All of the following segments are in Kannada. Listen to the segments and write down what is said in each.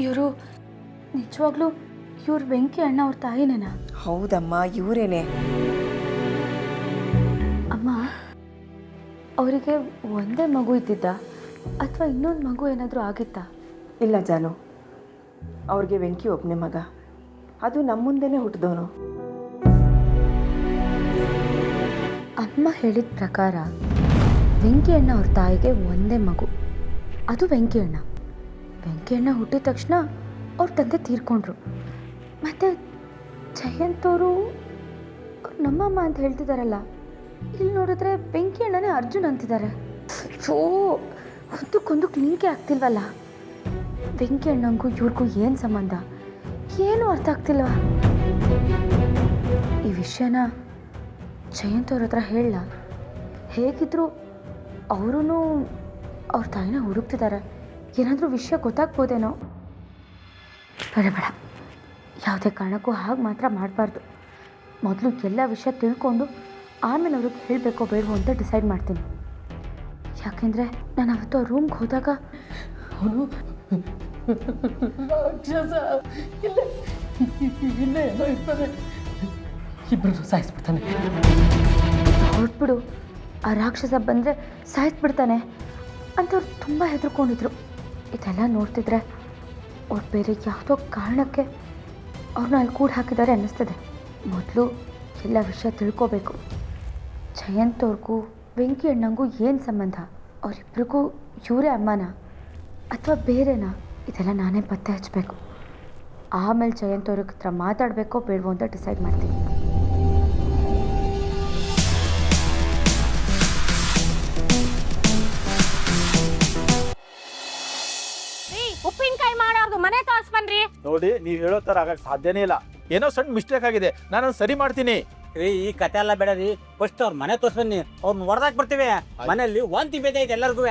ಇವರು ನಿಜವಾಗ್ಲೂ ಇವ್ರು ವೆಂಕಿ ಅಣ್ಣ ಅವ್ರ ತಾಯಿನೇನಾ? ಹೌದಮ್ಮ, ಇವರೇನೆ. ಅಮ್ಮ, ಅವರಿಗೆ ಒಂದೇ ಮಗು ಇದ್ದಿದ್ದ ಅಥವಾ ಇನ್ನೊಂದು ಮಗು ಏನಾದರೂ ಆಗಿತ್ತಾ? ಇಲ್ಲ ಜಾನು, ಅವ್ರಿಗೆ ವೆಂಕಿ ಒಬ್ಬನೇ ಮಗ, ಅದು ನಮ್ಮ ಮುಂದೆನೇ ಹುಟ್ಟಿದವನು. ಅಮ್ಮ ಹೇಳಿದ ಪ್ರಕಾರ ವೆಂಕಿ ಅಣ್ಣ ಅವ್ರ ತಾಯಿಗೆ ಒಂದೇ ಮಗು, ಅದು ವೆಂಕಿ ಅಣ್ಣ. ವೆಂಕಿ ಅಣ್ಣ ಹುಟ್ಟಿದ ತಕ್ಷಣ ಅವ್ರ ತಂದೆ ತೀರ್ಕೊಂಡ್ರು. ಮತ್ತು ಜಯಂತ್ ಅವರು ನಮ್ಮಮ್ಮ ಅಂತ ಹೇಳ್ತಿದ್ದಾರಲ್ಲ, ಇಲ್ಲಿ ನೋಡಿದ್ರೆ ವೆಂಕಿ ಅಣ್ಣನೇ ಅರ್ಜುನ್ ಅಂತಿದ್ದಾರೆ. ಸೋ ಒಂದಕ್ಕೊಂದು ಕ್ಲಿನಿಕೆ ಆಗ್ತಿಲ್ವಲ್ಲ. ವೆಂಕಿ ಅಣ್ಣಂಗೂ ಇವ್ರಿಗೂ ಏನು ಸಂಬಂಧ, ಏನೂ ಅರ್ಥ ಆಗ್ತಿಲ್ವಾ? ಈ ವಿಷಯನ ಜಯಂತ್ ಅವ್ರ ಹತ್ರ ಹೇಳಲ್ಲ. ಹೇಗಿದ್ರು ಅವರೂ ಅವ್ರ ತಾಯಿನ ಹುಡುಕ್ತಿದ್ದಾರೆ, ಏನಾದರೂ ವಿಷಯ ಗೊತ್ತಾಗ್ಬೋದೇನೋ. ಬೇಡ ಬೇಡ, ಯಾವುದೇ ಕಾರಣಕ್ಕೂ ಹಾಗೆ ಮಾತ್ರ ಮಾಡಬಾರ್ದು. ಮೊದಲು ಎಲ್ಲ ವಿಷಯ ತಿಳ್ಕೊಂಡು ಆಮೇಲೆ ಅವ್ರಿಗೆ ಹೇಳಬೇಕೋ ಬೇಡವೋ ಅಂತ ಡಿಸೈಡ್ ಮಾಡ್ತೀನಿ. ಯಾಕೆಂದರೆ ನಾನು ಅವತ್ತು ಆ ರೂಮ್ಗೆ ಹೋದಾಗ ಅವನು ರಾಕ್ಷಸ ಇಲ್ಲೇ ಏನೋ ಇರ್ತಾನೆ, ಇಬ್ಬರು ಸಾಯಿಸ್ಬಿಡ್ತಾನೆ. ಹೊರಟ್ಬಿಡು, ಆ ರಾಕ್ಷಸ ಬಂದರೆ ಸಾಯಿಸ್ಬಿಡ್ತಾನೆ ಅಂತವ್ರು ತುಂಬ ಹೆದರ್ಕೊಂಡಿದ್ರು. ಇದೆಲ್ಲ ನೋಡ್ತಿದ್ರೆ ಅವ್ರು ಬೇರೆ ಯಾವುದೋ ಕಾರಣಕ್ಕೆ ಅವ್ರನ್ನ ಅಲ್ಲಿ ಕೂಡ ಹಾಕಿದ್ದಾರೆ ಅನ್ನಿಸ್ತದೆ. ಮೊದಲು ಎಲ್ಲ ವಿಷಯ ತಿಳ್ಕೋಬೇಕು. ಜಯಂತ್ ಅವ್ರಿಗೂ ವೆಂಕಿ ಅಣ್ಣಂಗೂ ಏನು ಸಂಬಂಧ? ಅವರಿಬ್ರಿಗೂ ಇವರೇ ಅಮ್ಮನ ಅಥವಾ ಬೇರೆನಾ? ಇದೆಲ್ಲ ನಾನೇ ಪತ್ತೆ ಹಚ್ಚಬೇಕು. ಆಮೇಲೆ ಜಯಂತ್ ಅವ್ರಿಗೆ ಹತ್ರ ಮಾತಾಡಬೇಕೋ ಬೇಡವೋ ಅಂತ ಡಿಸೈಡ್ ಮಾಡ್ತೀನಿ. ಉಪ್ಪಿನಕಾಯಿ ಮಾಡೋದು ಮನೆ ತೋರಿಸ್ಬನ್ರಿ. ನೋಡಿ, ನೀವು ಹೇಳೋ ಥರ ಆಗಕ್ಕೆ ಸಾಧ್ಯನೇ ಇಲ್ಲ. ಏನೋ ಸಣ್ಣ ಮಿಸ್ಟೇಕ್ ಆಗಿದೆ, ನಾನು ಸರಿ ಮಾಡ್ತೀನಿ. ಈ ಕತೆ ಎಲ್ಲ ಬೇಡ ರೀ, ಫಸ್ಟ್ ಅವ್ರ ಮನೆ ತೋರ್ಸ್ಬನ್ನಿ, ಅವ್ರನ್ನ ಹೊಡೆದಾಕ್ ಬರ್ತೀವಿ. ಮನೆಯಲ್ಲಿ ವಾಂತಿ ಬೇದೆ ಐತೆ ಎಲ್ಲರಿಗೂ.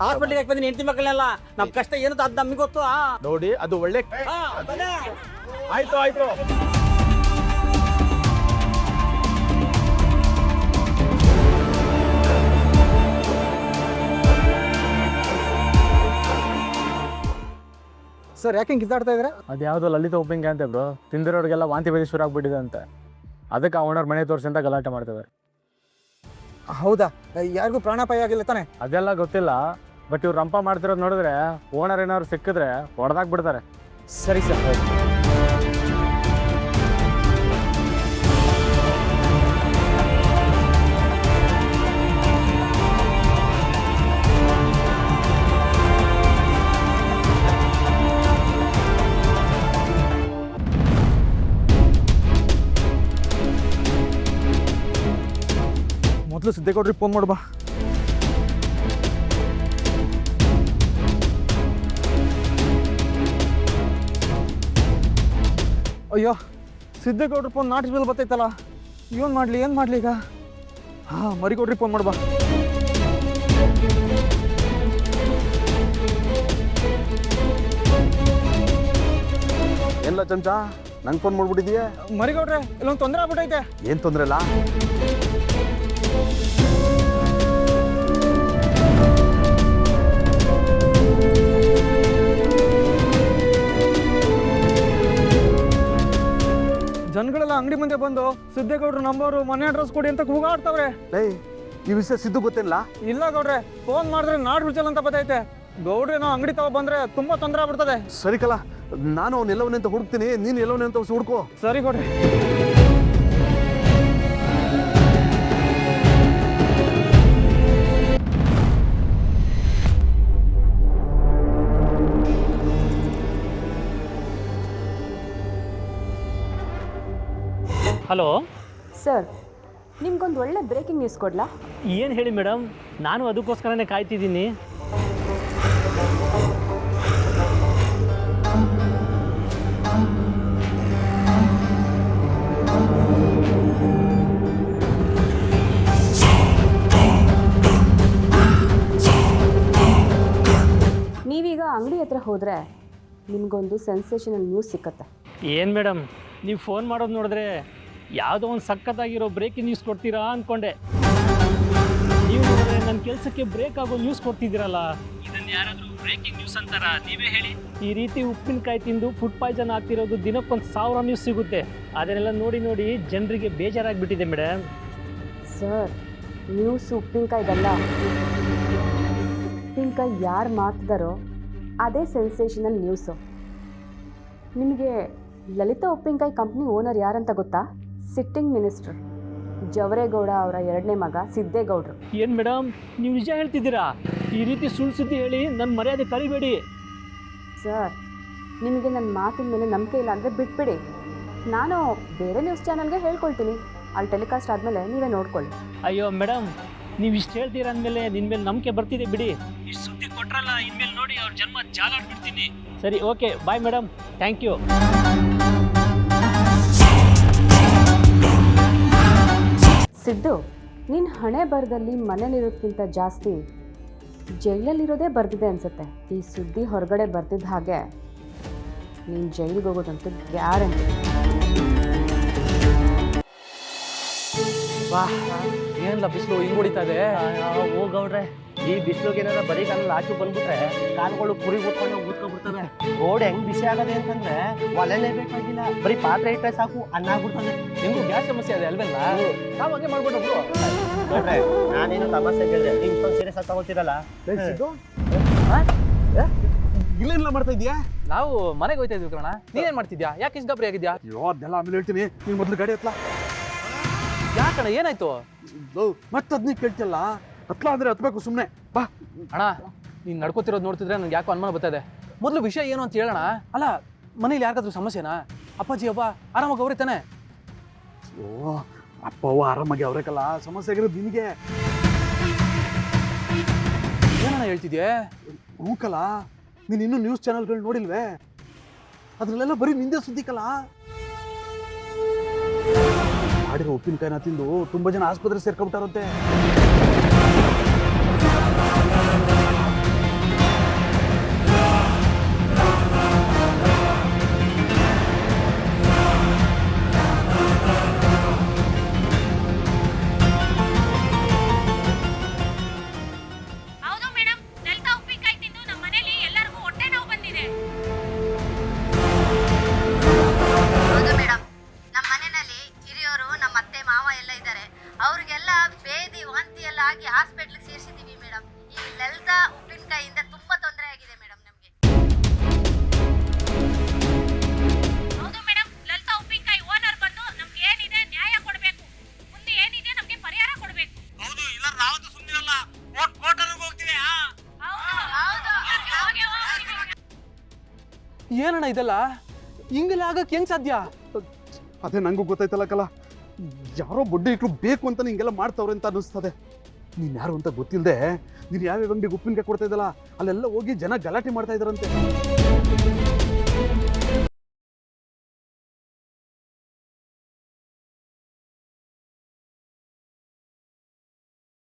ಹಾಸ್ಪಿಟ್ಲಿಗೆ ಹಾಕಿ ಬಂದಿನಿ ಹೆಂಡತಿ ಮಕ್ಕಳನ್ನೆಲ್ಲ. ನಮ್ ಕಷ್ಟ ಏನಂತ ಅದು ನಮಗೆ ಗೊತ್ತು. ನೋಡಿ, ಅದು ಒಳ್ಳೆ ಆಯ್ತು ಆಯ್ತು. ಸರ್, ಯಾಕೆ ಕಿತ್ತಾಡ್ತಾ ಇದ್ರೆ? ಅದು ಯಾವುದೋ ಲಲಿತ ಉಪ್ಪಿನಕಾಯಿ ಅಂತೆ ಬ್ರೋ, ತಿಂದಿರೋರಿಗೆಲ್ಲ ವಾಂತಿ ಬೇದಿ ಶುರು ಆಗ್ಬಿಟ್ಟಿದೆ ಅಂತೆ. ಅದಕ್ಕೆ ಆ ಓನರ್ ಮನೆ ತೋರಿಸಿ ಅಂತ ಗಲಾಟೆ ಮಾಡ್ತಿದ್ದಾರೆ. ಹೌದಾ? ಯಾರಿಗೂ ಪ್ರಾಣಾಪಾಯ ಆಗಿಲ್ಲ ತಾನೆ? ಅದೆಲ್ಲ ಗೊತ್ತಿಲ್ಲ, ಬಟ್ ಇವ್ರು ರಂಪ ಮಾಡ್ತಿರೋದು ನೋಡಿದ್ರೆ ಓನರ್ ಏನಾದ್ರು ಸಿಕ್ಕಿದ್ರೆ ಹೊಡೆದಾಕ್ಬಿಡ್ತಾರೆ. ಸರಿ ಸರ್. ಮೊದಲು ಸಿದ್ದೇಗೌಡ್ರಿಗೆ ಫೋನ್ ಮಾಡು ಬಾ. ಅಯ್ಯೋ, ಸಿದ್ದೇಗೌಡ್ರ ಫೋನ್ ನಾಟ್ ಬಿಲ್ ಬರ್ತೈತಲ್ಲ, ಏನು ಮಾಡಲಿ ಈಗ? ಹಾಂ, ಮರಿಗೌಡ್ರಿಗೆ ಫೋನ್ ಮಾಡು ಬಾ. ಎಲ್ಲ ಚಮಚ ನಂಗೆ ಫೋನ್ ಮಾಡ್ಬಿಟ್ಟಿದೀಯ? ಮರಿಗೌಡ್ರೆ, ಇಲ್ಲೊಂದು ತೊಂದರೆ ಆಗ್ಬಿಟ್ಟೈತೆ. ಏನು ತೊಂದರೆ ಇಲ್ಲ? ಜನಗಳೆಲ್ಲ ಅಂಗಡಿ ಮುಂದೆ ಬಂದು ಸಿದ್ದೇಗೌಡ್ರ ನಂಬರು, ಮನೆ ಅಡ್ರೆಸ್ ಕೊಡಿ ಅಂತ ಕೂಗಾಡ್ತಾವ್ರೆ. ಈ ವಿಷಯ ಸಿದ್ದು ಗೊತ್ತಿಲ್ಲ? ಇಲ್ಲ ಗೌಡ್ರೆ, ಫೋನ್ ಮಾಡಿದ್ರೆ ನಾಡ್ ಬಿಡ್ಸಲ್ಲ ಅಂತ ಬತ್ತೈತೆ. ಗೌಡ್ರೆ, ನಾವು ಅಂಗಡಿ ತಗೋ ಬಂದ್ರೆ ತುಂಬಾ ತೊಂದರೆ ಆಗ್ಬಿಡ್ತದೆ. ಸರಿ ಕಲ, ನಾನು ಅವ್ನು ಎಲ್ಲವನೇ ಅಂತ ಹುಡುಕ್ತೀನಿ, ನೀನು ಎಲ್ಲವನೇ ಅಂತ ಹುಡ್ಕೋ. ಸರಿ ಗೌಡ್ರೆ. ಹಲೋ ಸರ್, ನಿಮ್ಗೊಂದು ಒಳ್ಳೆ ಬ್ರೇಕಿಂಗ್ ನ್ಯೂಸ್ ಕೊಡ್ಲಾ? ಏನು ಹೇಳಿ ಮೇಡಮ್, ನಾನು ಅದಕ್ಕೋಸ್ಕರನೇ ಕಾಯ್ತಿದ್ದೀನಿ. ನೀವೀಗ ಅಂಗಡಿ ಹತ್ರ ಹೋದರೆ ನಿಮಗೊಂದು ಸೆನ್ಸೇಷನಲ್ ನ್ಯೂಸ್ ಸಿಕ್ಕತ್ತೆ. ಏನು ಮೇಡಮ್, ನೀವು ಫೋನ್ ಮಾಡೋದು ನೋಡಿದ್ರೆ ಯಾವುದೋ ಒಂದು ಸಖತ್ತಾಗಿರೋ ಬ್ರೇಕಿಂಗ್ ನ್ಯೂಸ್ ಕೊಡ್ತೀರಾ ಅಂದ್ಕೊಂಡೆ. ನೀವು ನೋಡಿದ್ರೆ ನನ್ನ ಕೆಲಸಕ್ಕೆ ಬ್ರೇಕ್ ಆಗೋ ನ್ಯೂಸ್ ಕೊಡ್ತಿದ್ದೀರಲ್ಲ, ಇದನ್ನು ಯಾರಾದರೂ ಬ್ರೇಕಿಂಗ್ ನ್ಯೂಸ್ ಅಂತಾರ, ನೀವೇ ಹೇಳಿ. ಈ ರೀತಿ ಉಪ್ಪಿನಕಾಯಿ ತಿಂದು ಫುಡ್ ಪಾಯ್ಸನ್ ಆಗ್ತಿರೋದು ದಿನಕ್ಕೊಂದು 1000 ನ್ಯೂಸ್ ಸಿಗುತ್ತೆ. ಅದನ್ನೆಲ್ಲ ನೋಡಿ ನೋಡಿ ಜನರಿಗೆ ಬೇಜಾರಾಗ್ಬಿಟ್ಟಿದೆ ಮೇಡಮ್. ಸರ್, ನ್ಯೂಸ್ ಉಪ್ಪಿನಕಾಯಿದಲ್ಲ. ಉಪ್ಪಿನಕಾಯಿ ಯಾರು ಮಾಡ್ತಿದ್ದಾರೋ ಅದೇ ಸೆನ್ಸೇಷನಲ್ ನ್ಯೂಸು. ನಿಮಗೆ ಲಲಿತಾ ಉಪ್ಪಿನಕಾಯಿ ಕಂಪ್ನಿ ಓನರ್ ಯಾರಂತ ಗೊತ್ತಾ? ಸಿಟ್ಟಿಂಗ್ ಮಿನಿಸ್ಟರ್ ಜವರೇಗೌಡ ಅವರ 2ನೇ ಮಗ ಸಿದ್ದೇಗೌಡರು. ಏನು ಮೇಡಮ್, ನೀವು ನಿಜ ಹೇಳ್ತಿದ್ದೀರಾ? ಈ ರೀತಿ ಸುಳ್ಳು ಸುದ್ದಿ ಹೇಳಿ ನನ್ನ ಮರ್ಯಾದೆ ಕರಿಬೇಡಿ. ಸರ್, ನಿಮಗೆ ನನ್ನ ಮಾತಿನ ಮೇಲೆ ನಂಬಿಕೆ ಇಲ್ಲ ಅಂದರೆ ಬಿಟ್ಬಿಡಿ. ನಾನು ಬೇರೆ ನ್ಯೂಸ್ ಚಾನಲ್ಗೆ ಹೇಳ್ಕೊಳ್ತೀನಿ. ಅಲ್ಲಿ ಟೆಲಿಕಾಸ್ಟ್ ಆದಮೇಲೆ ನೀವೇ ನೋಡ್ಕೊಳ್ಳಿ. ಅಯ್ಯೋ ಮೇಡಮ್, ನೀವು ಇಷ್ಟು ಹೇಳ್ತೀರ ಅಂದಮೇಲೆ ನಿನ್ನ ಮೇಲೆ ನಂಬಿಕೆ ಬರ್ತಿದೆ ಬಿಡಿ. ಇಷ್ಟು ಸುದ್ದಿ ಕೊಟ್ರಲ್ಲ, ಇನ್ಮೇಲೆ ನೋಡಿ ಅವ್ರ ಜನ್ಮ ಜಾಲಾಡ್ಬಿಡ್ತೀನಿ. ಸರಿ, okay, bye madam, thank you. Siddu, ನಿನ್ನ ಹಣೆ ಬರದಲ್ಲಿ ಮನೇಲಿರೋದಕ್ಕಿಂತ ಜಾಸ್ತಿ ಜೈಲಲ್ಲಿರೋದೇ ಬರ್ದಿದೆ ಅನ್ಸುತ್ತೆ. ಈ ಸುದ್ದಿ ಹೊರಗಡೆ ಬರ್ತಿದ್ದ ಹಾಗೆ ನೀನು ಜೈಲಿಗೆ ಹೋಗೋದಂತೂ ಗ್ಯಾರಂಟಿ. ವಾಹ್, ಏನಿಲ್ಲ ಬಿಸಿಲು ಹಿಂಗೆ ಹೊಡಿತಾ ಇದೆ. ಹೋಗವ್ರೆ, ಈ ಬಿಸಿಲಿಗೆ ಏನಾರ ಬರೀ ಕಾಲಲ್ಲಿ ಆಚು ಬಂದ್ಬಿಟ್ರೆ ಕಾಲುಗಳು ಪುರಿ ಕೂತ್ಕೊಂಡು ಊದ್ಕೊಬಿಡ್ತವೆ. ರೋಡ್ ಹೆಂಗ್ ಬಿಸಿ ಆಗದೆ ಅಂತಂದ್ರೆ ಒಲೆನೇ ಬೇಕಾಗಿಲ್ಲ, ಬರೀ ಪಾತ್ರೆ ಇಟ್ಟರೆ ಸಾಕು ಅನ್ನ ಆಗ್ಬಿಡ್ತದೆ. ನಿಮಗೂ ಗ್ಯಾಸ್ ಸಮಸ್ಯೆ ಇದೆ ಅಲ್ವೆಲ್ಲ? ನಾವು ಹಂಗೆ ಮಾಡ್ಬಿಟ್ಟು ನೋಡ್ರೆ, ನಾನೇನು ತಮಾಷೆ ಕೇಳಿದೆ, ನೀವು ಇಷ್ಟೊಂದು ಸೀರಿಯಸ್ ಆಗಿ ತಗೋತೀರಲ್ಲ. ಇಲ್ಲೇನಿಲ್ಲ ಮಾಡ್ತಾ ಇದೀಯಾ? ನಾವು ಮನೆಗೆ ಹೋಗ್ತಾ ಇದ್ವಿ ಕಣ. ನೀನೇನು ಮಾಡ್ತಿದ್ಯಾ? ಯಾಕೆ ಇಷ್ಟು ಗಾಬರಿ ಆಗಿದ್ಯಾ? ಅಯ್ಯೋ, ಅದನ್ನೆಲ್ಲ ಆಮೇಲೆ ಹೇಳ್ತೀನಿ. ನೀನು ಮೊದಲು ಗಾಡಿ ಹತ್ಲಾ. ಯಾಕಣ, ಏನಾಯ್ತು? ಮತ್ತೆ ಅದನ್ನೇ ಕೇಳ್ತಿಯಲ್ಲ. ಹತ್ಲಾ ಅಂದ್ರೆ ಹತ್ಬೇಕು ಸುಮ್ಮನೆ. ಬಾ ಅಣ್ಣ, ನೀನು ನಡ್ಕೋತಿರೋದು ನೋಡ್ತಿದ್ರೆ ನನಗೆ ಯಾಕೋ ಅನುಮಾನ ಬರ್ತಾ ಇದೆ. ಮೊದಲು ವಿಷಯ ಏನು ಅಂತ ಹೇಳೋಣ. ಅಲ್ಲ, ಮನೇಲಿ ಯಾರಿಗಾದ್ರೂ ಸಮಸ್ಯೆನಾ? ಅಪ್ಪಾಜಿ ಅವ್ವ ಆರಾಮಾಗಿ ಅವ್ರೆ ತಾನೆ? ಓ, ಅಪ್ಪ ಅವ್ವ ಆರಾಮಾಗಿ ಅವ್ರೇಕಲ್ಲ, ಸಮಸ್ಯೆ ಆಗಿರೋದು ನಿನಗೆ. ಏನಣ್ಣ ಹೇಳ್ತಿದ್ಯಾ? ಹೂಕಲ್ಲ, ನೀನು ಇನ್ನೂ ನ್ಯೂಸ್ ಚಾನಲ್ಗಳು ನೋಡಿಲ್ವೇ? ಅದ್ರಲ್ಲೆಲ್ಲ ಬರೀ ನಿಂದೆ ಸುದ್ದಿಕಲ್ಲ. ಮಾಡಿರೋ ಉಪ್ಪಿನಕಾಯಿನ ತಿಂದು ತುಂಬಾ ಜನ ಆಸ್ಪತ್ರೆ ಸೇರ್ಕೊಂಡ್ಬಿಟ್ಟಾರಂತೆ. ಹೌದು ಮೇಡಮ್, ಲಲಿತಾ ಉಪ್ಪಿನಕಾಯಿ ತಿಂದು ನಮ್ಮ ಮನೇಲಿ ಎಲ್ಲರಿಗೂ ಹೊಟ್ಟೆ ನೋವು ಬಂದಿದೆ. ಹೌದು ಮೇಡಮ್, ನಮ್ಮ ಮನೆಯಲ್ಲಿ ಹಿರಿಯವರು, ನಮ್ಮ ಅತ್ತೆ ಮಾವ ಎಲ್ಲ ಇದ್ದಾರೆ. ಅವ್ರಿಗೆಲ್ಲ ಬೇದಿ ವಾಂತಿ ಎಲ್ಲ ಆಗಿ ಹಾಸ್ಪಿಟ್ಲಿಗೆ ಸೇರಿಸಿದ್ದೀವಿ ಮೇಡಮ್. ಈ ಲಲಿತಾ ಉಪ್ಪಿನಕಾಯಿಯಿಂದ ತುಂಬಾ ತೊಂದರೆ ಆಗಿದೆ ಮೇಡಮ್ ನಮಗೆ. ಹೌದು ಮೇಡಮ್, ಲಲಿತಾ ಉಪ್ಪಿನಕಾಯಿ ಓನರ್ ಬಂದು ನಮ್ಗೆ ಏನಿದೆ ನ್ಯಾಯ ಕೊಡಬೇಕು. ಮುಂದೆ ಏನಿದೆ ನಮ್ಗೆ ಪರಿಹಾರ ಕೊಡಬೇಕು. ಹೌದು, ಇಲ್ಲ ನಾವಂತೂ ಸುಮ್ಮನಿರಲ್ಲ, ಕೋರ್ಟಲ್ಲಿ ಹೋಗ್ತೀವಿ. ಏನಣ್ಣ ಇದೆಲ್ಲ? ಹಿಂಗೆಲ್ಲ ಆಗಕ್ಕೆ ಹೆಂಗ್ ಸಾಧ್ಯ? ಅದೇ ನಂಗೂ ಗೊತ್ತಾಯ್ತಲ್ಲ ಕಲ. ಯಾರೋ ಬಡ್ಡಿ ಇಟ್ರು ಬೇಕು ಅಂತ ಹಿಂಗೆಲ್ಲ ಮಾಡ್ತಾವ್ರೆ ಅಂತ ಅನ್ನಿಸ್ತದೆ. ನೀನು ಯಾರು ಅಂತ ಗೊತ್ತಿಲ್ಲದೆ ನೀನು ಯಾವ್ಯಾವ ಅಂಗಡಿಗೆ ಉಪ್ಪಿನಕಾಯಿ ಕೊಡ್ತಾ ಇದ್ದಲ್ಲ, ಅಲ್ಲೆಲ್ಲ ಹೋಗಿ ಜನ ಗಲಾಟೆ ಮಾಡ್ತಾ ಇದ್ದಾರಂತೆ.